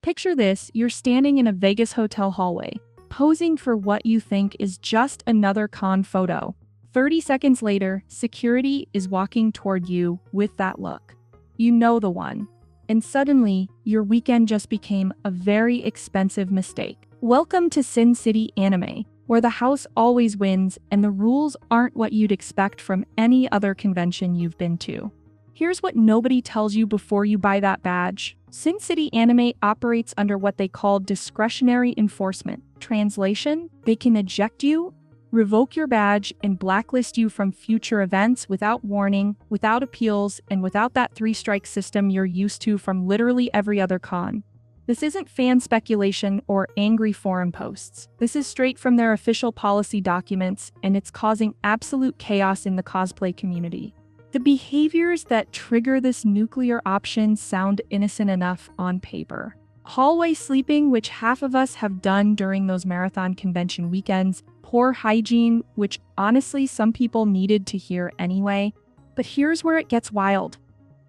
Picture this, you're standing in a Vegas hotel hallway, posing for what you think is just another con photo. 30 seconds later, security is walking toward you with that look. You know the one. And suddenly, your weekend just became a very expensive mistake. Welcome to Sin City Anime, where the house always wins and the rules aren't what you'd expect from any other convention you've been to. Here's what nobody tells you before you buy that badge. Sin City Anime operates under what they call discretionary enforcement. Translation, they can eject you, revoke your badge, and blacklist you from future events without warning, without appeals, and without that three-strike system you're used to from literally every other con. This isn't fan speculation or angry forum posts. This is straight from their official policy documents, and it's causing absolute chaos in the cosplay community. The behaviors that trigger this nuclear option sound innocent enough on paper. Hallway sleeping, which half of us have done during those marathon convention weekends. Poor hygiene, which honestly some people needed to hear anyway. But here's where it gets wild.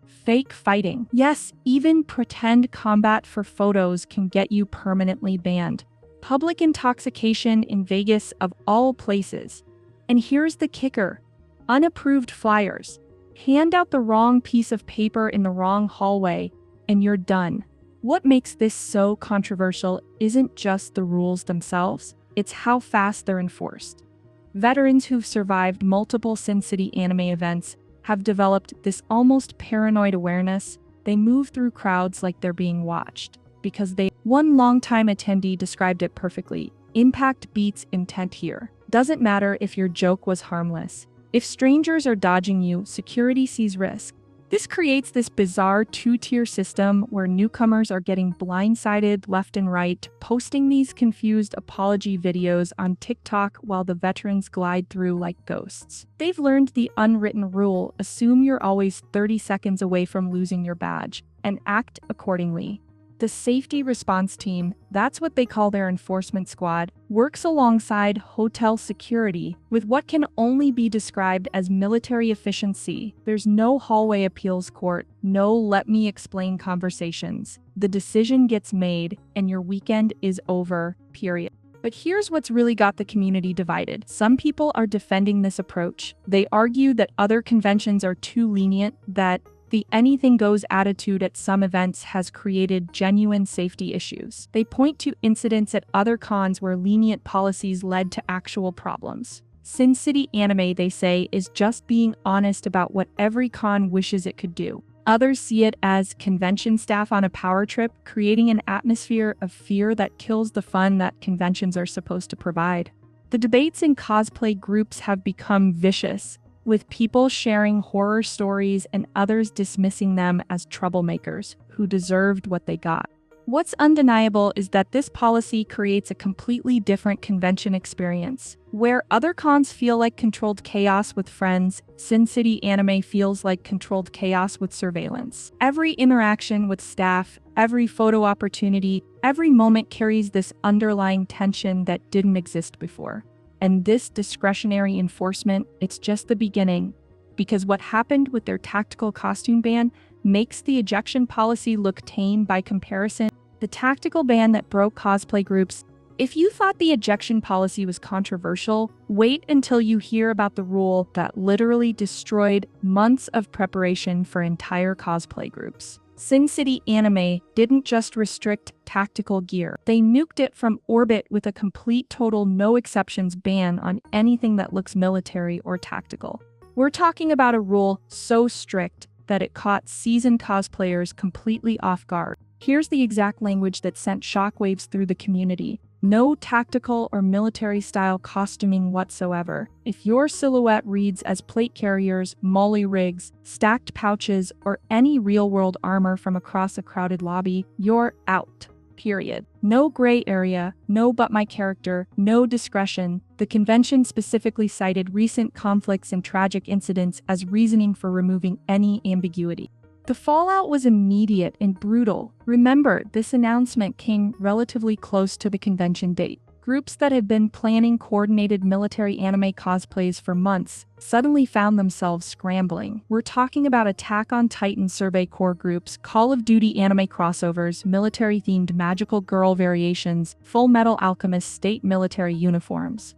Fake fighting. Yes, even pretend combat for photos can get you permanently banned. Public intoxication in Vegas of all places. And here's the kicker. Unapproved flyers. Hand out the wrong piece of paper in the wrong hallway, and you're done. What makes this so controversial isn't just the rules themselves, it's how fast they're enforced. Veterans who've survived multiple Sin City Anime events have developed this almost paranoid awareness. They move through crowds like they're being watched, because one longtime attendee described it perfectly. Impact beats intent here. Doesn't matter if your joke was harmless. If strangers are dodging you, security sees risk. This creates this bizarre two-tier system where newcomers are getting blindsided left and right, posting these confused apology videos on TikTok while the veterans glide through like ghosts. They've learned the unwritten rule: assume you're always 30 seconds away from losing your badge, and act accordingly. The safety response team, that's what they call their enforcement squad, works alongside hotel security with what can only be described as military efficiency. There's no hallway appeals court, no let me explain conversations. The decision gets made and your weekend is over, period. But here's what's really got the community divided. Some people are defending this approach. They argue that other conventions are too lenient, that the anything goes attitude at some events has created genuine safety issues. They point to incidents at other cons where lenient policies led to actual problems. Sin City Anime, they say, is just being honest about what every con wishes it could do. Others see it as convention staff on a power trip, creating an atmosphere of fear that kills the fun that conventions are supposed to provide. The debates in cosplay groups have become vicious, with people sharing horror stories and others dismissing them as troublemakers who deserved what they got. What's undeniable is that this policy creates a completely different convention experience. Where other cons feel like controlled chaos with friends, Sin City Anime feels like controlled chaos with surveillance. Every interaction with staff, every photo opportunity, every moment carries this underlying tension that didn't exist before. And this discretionary enforcement, it's just the beginning, because what happened with their tactical costume ban makes the ejection policy look tame by comparison. The tactical ban that broke cosplay groups. If you thought the ejection policy was controversial, wait until you hear about the rule that literally destroyed months of preparation for entire cosplay groups. Sin City Anime didn't just restrict tactical gear. They nuked it from orbit with a complete total no exceptions ban on anything that looks military or tactical. We're talking about a rule so strict that it caught seasoned cosplayers completely off guard. Here's the exact language that sent shockwaves through the community. No tactical or military-style costuming whatsoever. If your silhouette reads as plate carriers, molly rigs, stacked pouches, or any real-world armor from across a crowded lobby, you're out. Period. No gray area, no but my character, no discretion. The convention specifically cited recent conflicts and tragic incidents as reasoning for removing any ambiguity. The fallout was immediate and brutal. Remember, this announcement came relatively close to the convention date. Groups that had been planning coordinated military anime cosplays for months suddenly found themselves scrambling. We're talking about Attack on Titan Survey Corps groups, Call of Duty anime crossovers, military-themed magical girl variations, Full Metal Alchemist state military uniforms.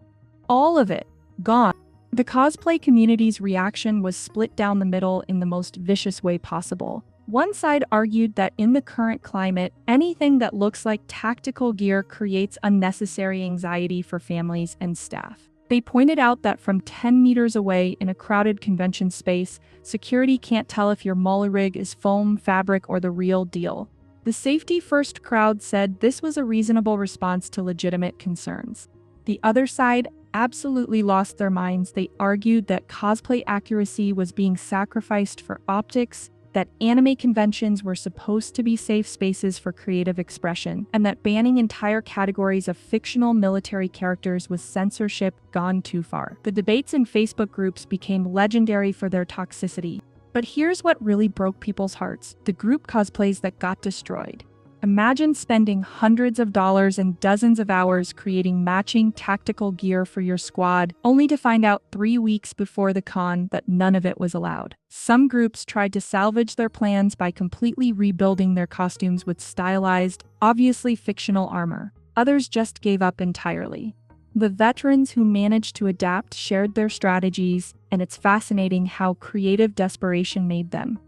All of it gone. The cosplay community's reaction was split down the middle in the most vicious way possible. One side argued that in the current climate, anything that looks like tactical gear creates unnecessary anxiety for families and staff. They pointed out that from 10 meters away in a crowded convention space, security can't tell if your rig is foam, fabric, or the real deal. The safety-first crowd said this was a reasonable response to legitimate concerns. The other side absolutely lost their minds. They argued that cosplay accuracy was being sacrificed for optics, that anime conventions were supposed to be safe spaces for creative expression, and that banning entire categories of fictional military characters was censorship gone too far. The debates in Facebook groups became legendary for their toxicity. But here's what really broke people's hearts: the group cosplays that got destroyed. Imagine spending hundreds of dollars and dozens of hours creating matching tactical gear for your squad, only to find out 3 weeks before the con that none of it was allowed. Some groups tried to salvage their plans by completely rebuilding their costumes with stylized, obviously fictional armor. Others just gave up entirely. The veterans who managed to adapt shared their strategies, and it's fascinating how creative desperation made them.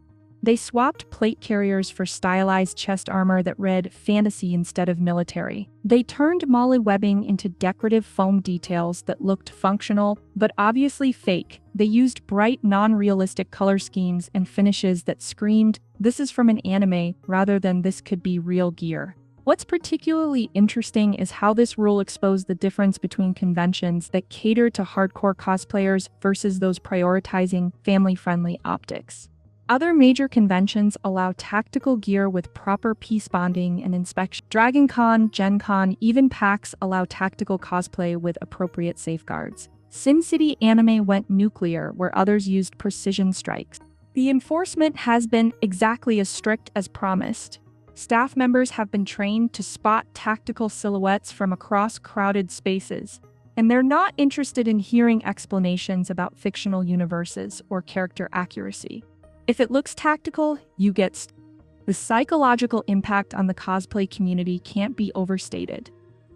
They swapped plate carriers for stylized chest armor that read fantasy instead of military. They turned molly webbing into decorative foam details that looked functional, but obviously fake. They used bright, non-realistic color schemes and finishes that screamed, "This is from an anime," rather than "this could be real gear." What's particularly interesting is how this rule exposed the difference between conventions that cater to hardcore cosplayers versus those prioritizing family-friendly optics. Other major conventions allow tactical gear with proper piece bonding and inspection. Dragon Con, Gen Con, even PAX allow tactical cosplay with appropriate safeguards. SimCity Anime went nuclear, where others used precision strikes. The enforcement has been exactly as strict as promised. Staff members have been trained to spot tactical silhouettes from across crowded spaces, and they're not interested in hearing explanations about fictional universes or character accuracy. If it looks tactical, you get the psychological impact on the cosplay community can't be overstated.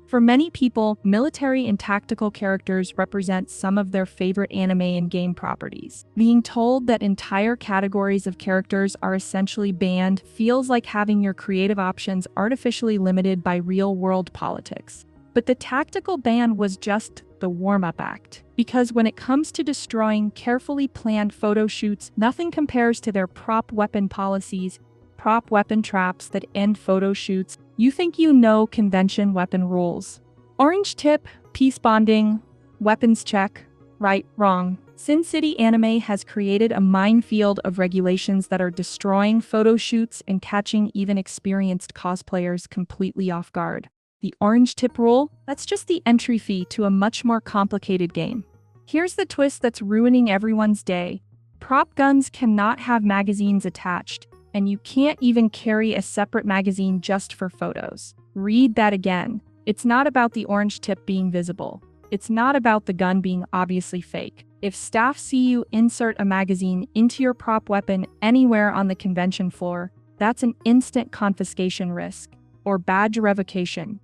For many people, military and tactical characters represent some of their favorite anime and game properties. Being told that entire categories of characters are essentially banned feels like having your creative options artificially limited by real-world politics. But the tactical ban was just the warm-up act. Because when it comes to destroying carefully planned photo shoots, nothing compares to their prop weapon policies, prop weapon traps that end photo shoots. You think you know convention weapon rules. Orange tip, piece bonding, weapons check, right, wrong. Sin City Anime has created a minefield of regulations that are destroying photo shoots and catching even experienced cosplayers completely off guard. The orange tip rule? That's just the entry fee to a much more complicated game. Here's the twist that's ruining everyone's day. Prop guns cannot have magazines attached, and you can't even carry a separate magazine just for photos. Read that again. It's not about the orange tip being visible. It's not about the gun being obviously fake. If staff see you insert a magazine into your prop weapon anywhere on the convention floor, that's an instant confiscation risk, or badge revocation.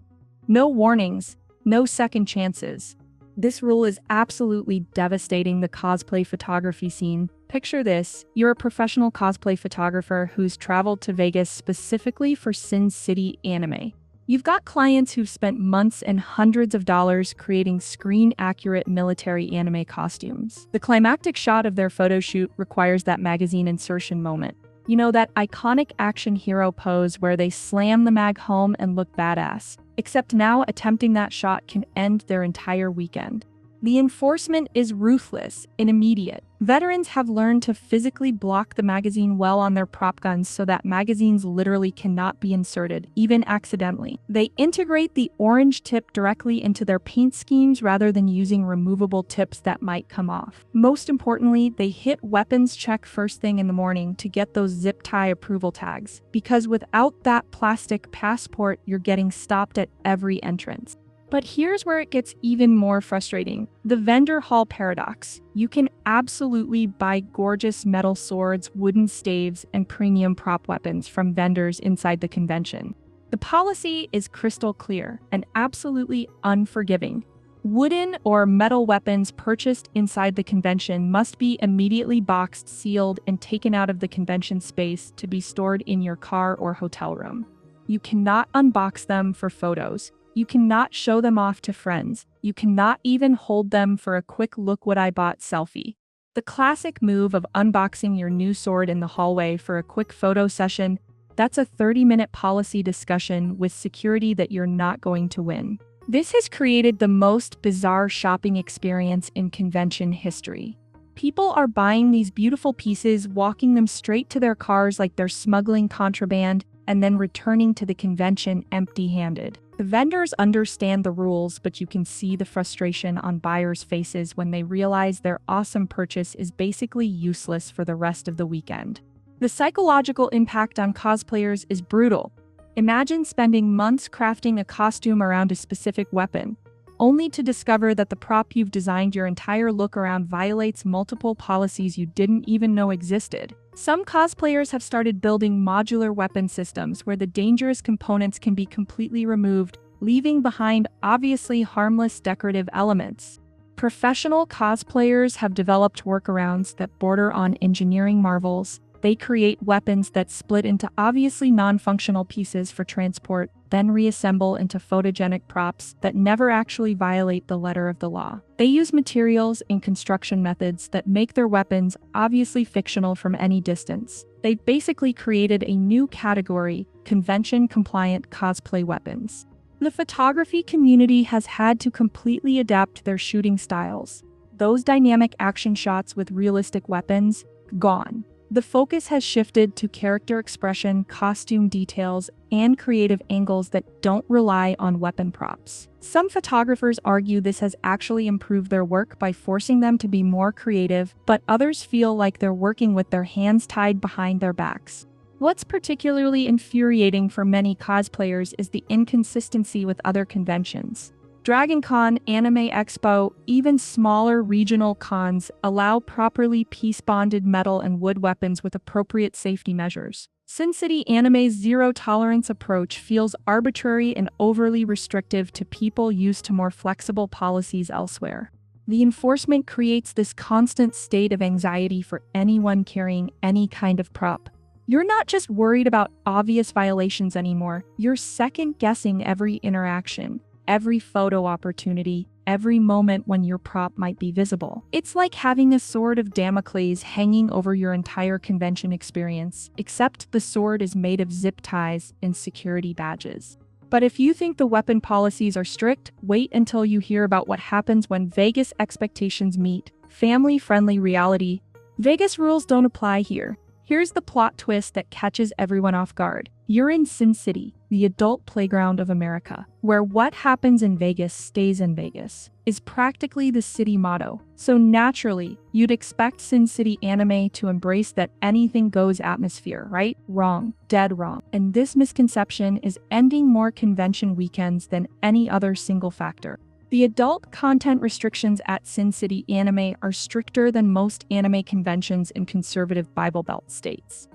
No warnings, no second chances. This rule is absolutely devastating the cosplay photography scene. Picture this: you're a professional cosplay photographer who's traveled to Vegas specifically for Sin City Anime. You've got clients who've spent months and hundreds of dollars creating screen-accurate military anime costumes. The climactic shot of their photo shoot requires that magazine insertion moment. You know, that iconic action hero pose where they slam the mag home and look badass. Except now attempting that shot can end their entire weekend. The enforcement is ruthless and immediate. Veterans have learned to physically block the magazine well on their prop guns so that magazines literally cannot be inserted, even accidentally. They integrate the orange tip directly into their paint schemes rather than using removable tips that might come off. Most importantly, they hit weapons check first thing in the morning to get those zip tie approval tags, because without that plastic passport, you're getting stopped at every entrance. But here's where it gets even more frustrating. The vendor hall paradox. You can absolutely buy gorgeous metal swords, wooden staves, and premium prop weapons from vendors inside the convention. The policy is crystal clear and absolutely unforgiving. Wooden or metal weapons purchased inside the convention must be immediately boxed, sealed, and taken out of the convention space to be stored in your car or hotel room. You cannot unbox them for photos. You cannot show them off to friends. You cannot even hold them for a quick look what I bought selfie. The classic move of unboxing your new sword in the hallway for a quick photo session, that's a 30-minute policy discussion with security that you're not going to win. This has created the most bizarre shopping experience in convention history. People are buying these beautiful pieces, walking them straight to their cars like they're smuggling contraband, and then returning to the convention empty-handed. The vendors understand the rules, but you can see the frustration on buyers' faces when they realize their awesome purchase is basically useless for the rest of the weekend. The psychological impact on cosplayers is brutal. Imagine spending months crafting a costume around a specific weapon, only to discover that the prop you've designed your entire look around violates multiple policies you didn't even know existed. Some cosplayers have started building modular weapon systems where the dangerous components can be completely removed, leaving behind obviously harmless decorative elements. Professional cosplayers have developed workarounds that border on engineering marvels. They create weapons that split into obviously non-functional pieces for transport, then reassemble into photogenic props that never actually violate the letter of the law. They use materials and construction methods that make their weapons obviously fictional from any distance. They've basically created a new category, convention-compliant cosplay weapons. The photography community has had to completely adapt their shooting styles. Those dynamic action shots with realistic weapons, gone. The focus has shifted to character expression, costume details, and creative angles that don't rely on weapon props. Some photographers argue this has actually improved their work by forcing them to be more creative, but others feel like they're working with their hands tied behind their backs. What's particularly infuriating for many cosplayers is the inconsistency with other conventions. DragonCon, Anime Expo, even smaller regional cons allow properly piece-bonded metal and wood weapons with appropriate safety measures. Sin City Anime's zero-tolerance approach feels arbitrary and overly restrictive to people used to more flexible policies elsewhere. The enforcement creates this constant state of anxiety for anyone carrying any kind of prop. You're not just worried about obvious violations anymore, you're second-guessing every interaction. Every photo opportunity, every moment when your prop might be visible. It's like having a sword of Damocles hanging over your entire convention experience, except the sword is made of zip ties and security badges. But if you think the weapon policies are strict, wait until you hear about what happens when Vegas expectations meet family-friendly reality. Vegas rules don't apply here. Here's the plot twist that catches everyone off guard. You're in Sin City, the adult playground of America, where what happens in Vegas stays in Vegas, is practically the city motto. So naturally, you'd expect Sin City Anime to embrace that anything goes atmosphere, right? Wrong. Dead wrong. And this misconception is ending more convention weekends than any other single factor. The adult content restrictions at Sin City Anime are stricter than most anime conventions in conservative Bible Belt states.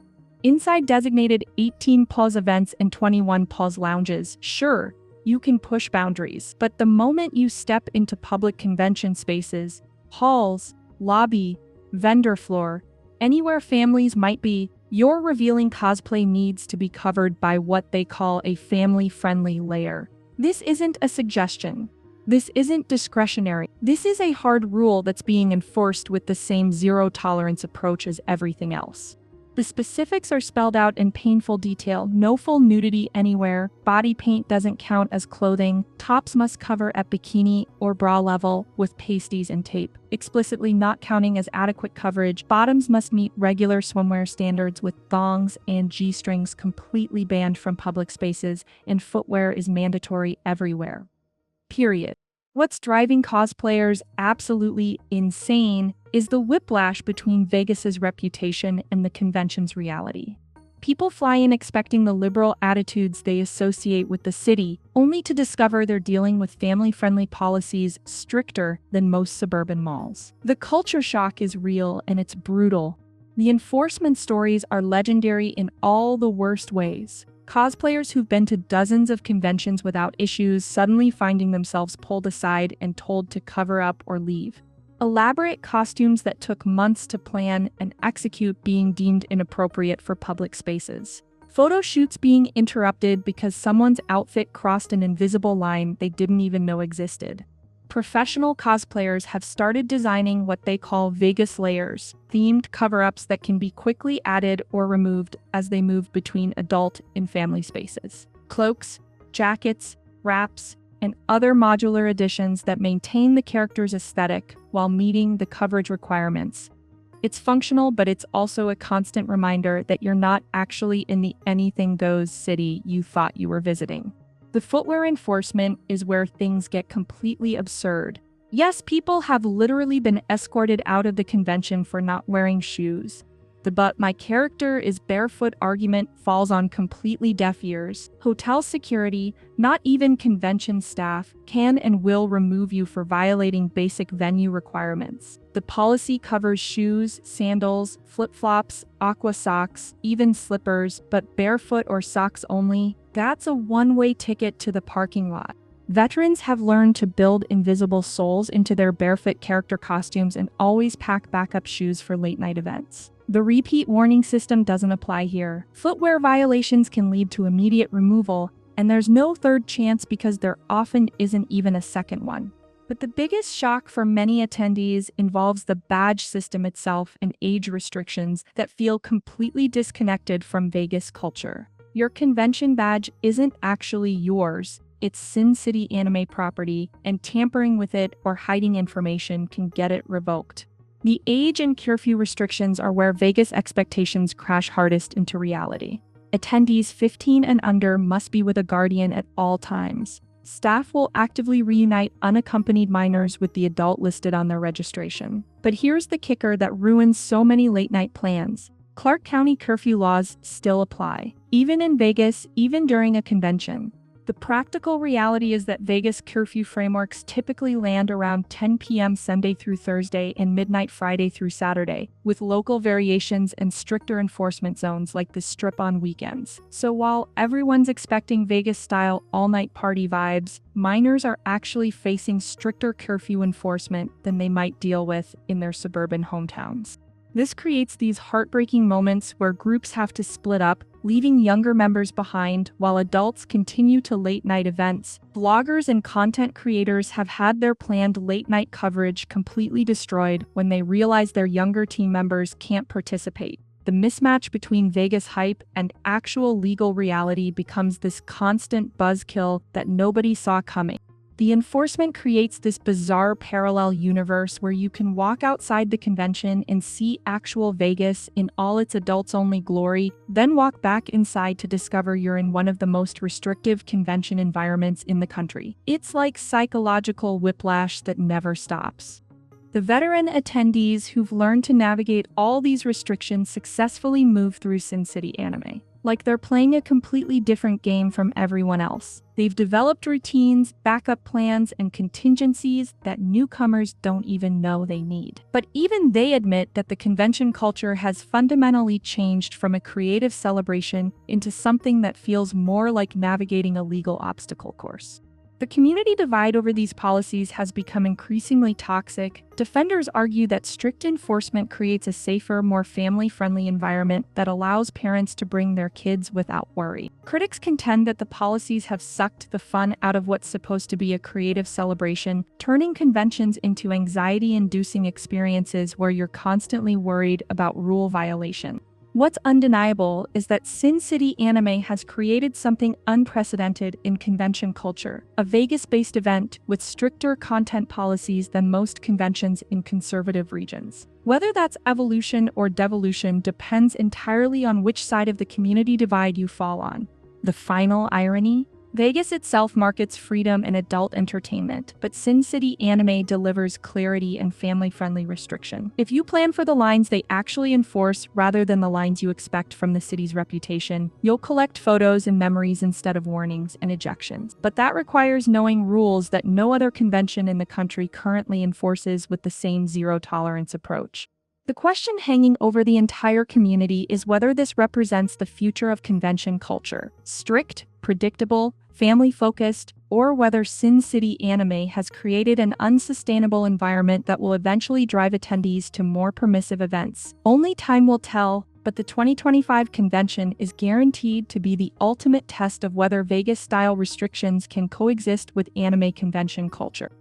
Inside designated 18+ events and 21+ lounges, sure, you can push boundaries, but the moment you step into public convention spaces, halls, lobby, vendor floor, anywhere families might be, your revealing cosplay needs to be covered by what they call a family-friendly layer. This isn't a suggestion. This isn't discretionary. This is a hard rule that's being enforced with the same zero-tolerance approach as everything else. The specifics are spelled out in painful detail. No full nudity anywhere, body paint doesn't count as clothing, tops must cover at bikini or bra level with pasties and tape, explicitly not counting as adequate coverage, bottoms must meet regular swimwear standards with thongs and G-strings completely banned from public spaces, and footwear is mandatory everywhere. Period. What's driving cosplayers absolutely insane is the whiplash between Vegas's reputation and the convention's reality. People fly in expecting the liberal attitudes they associate with the city, only to discover they're dealing with family-friendly policies stricter than most suburban malls. The culture shock is real and it's brutal. The enforcement stories are legendary in all the worst ways. Cosplayers who've been to dozens of conventions without issues suddenly finding themselves pulled aside and told to cover up or leave. Elaborate costumes that took months to plan and execute being deemed inappropriate for public spaces. Photo shoots being interrupted because someone's outfit crossed an invisible line they didn't even know existed. Professional cosplayers have started designing what they call Vegas layers, themed cover-ups that can be quickly added or removed as they move between adult and family spaces. Cloaks, jackets, wraps, and other modular additions that maintain the character's aesthetic while meeting the coverage requirements. It's functional, but it's also a constant reminder that you're not actually in the anything goes city you thought you were visiting. The footwear enforcement is where things get completely absurd. Yes, people have literally been escorted out of the convention for not wearing shoes. The "but my character is barefoot" argument falls on completely deaf ears. Hotel security, not even convention staff, can and will remove you for violating basic venue requirements. The policy covers shoes, sandals, flip-flops, aqua socks, even slippers, but barefoot or socks only? That's a one-way ticket to the parking lot. Veterans have learned to build invisible soles into their barefoot character costumes and always pack backup shoes for late-night events. The repeat warning system doesn't apply here. Footwear violations can lead to immediate removal, and there's no third chance because there often isn't even a second one. But the biggest shock for many attendees involves the badge system itself and age restrictions that feel completely disconnected from Vegas culture. Your convention badge isn't actually yours. It's Sin City Anime property, and tampering with it or hiding information can get it revoked. The age and curfew restrictions are where Vegas expectations crash hardest into reality. Attendees 15 and under must be with a guardian at all times. Staff will actively reunite unaccompanied minors with the adult listed on their registration. But here's the kicker that ruins so many late-night plans. Clark County curfew laws still apply, even in Vegas, even during a convention. The practical reality is that Vegas curfew frameworks typically land around 10 p.m. Sunday through Thursday and midnight Friday through Saturday, with local variations and stricter enforcement zones like the Strip on weekends. So while everyone's expecting Vegas-style all-night party vibes, minors are actually facing stricter curfew enforcement than they might deal with in their suburban hometowns. This creates these heartbreaking moments where groups have to split up, leaving younger members behind while adults continue to late-night events. Bloggers and content creators have had their planned late-night coverage completely destroyed when they realize their younger team members can't participate. The mismatch between Vegas hype and actual legal reality becomes this constant buzzkill that nobody saw coming. The enforcement creates this bizarre parallel universe where you can walk outside the convention and see actual Vegas in all its adults-only glory, then walk back inside to discover you're in one of the most restrictive convention environments in the country. It's like psychological whiplash that never stops. The veteran attendees who've learned to navigate all these restrictions successfully move through Sin City Anime. Like they're playing a completely different game from everyone else. They've developed routines, backup plans, and contingencies that newcomers don't even know they need. But even they admit that the convention culture has fundamentally changed from a creative celebration into something that feels more like navigating a legal obstacle course. The community divide over these policies has become increasingly toxic. Defenders argue that strict enforcement creates a safer, more family-friendly environment that allows parents to bring their kids without worry. Critics contend that the policies have sucked the fun out of what's supposed to be a creative celebration, turning conventions into anxiety-inducing experiences where you're constantly worried about rule violation. What's undeniable is that Sin City Anime has created something unprecedented in convention culture, a Vegas-based event with stricter content policies than most conventions in conservative regions. Whether that's evolution or devolution depends entirely on which side of the community divide you fall on. The final irony? Vegas itself markets freedom and adult entertainment, but Sin City Anime delivers clarity and family-friendly restriction. If you plan for the lines they actually enforce rather than the lines you expect from the city's reputation, you'll collect photos and memories instead of warnings and ejections. But that requires knowing rules that no other convention in the country currently enforces with the same zero-tolerance approach. The question hanging over the entire community is whether this represents the future of convention culture: strict, predictable, family-focused, or whether Sin City Anime has created an unsustainable environment that will eventually drive attendees to more permissive events. Only time will tell, but the 2025 convention is guaranteed to be the ultimate test of whether Vegas-style restrictions can coexist with anime convention culture.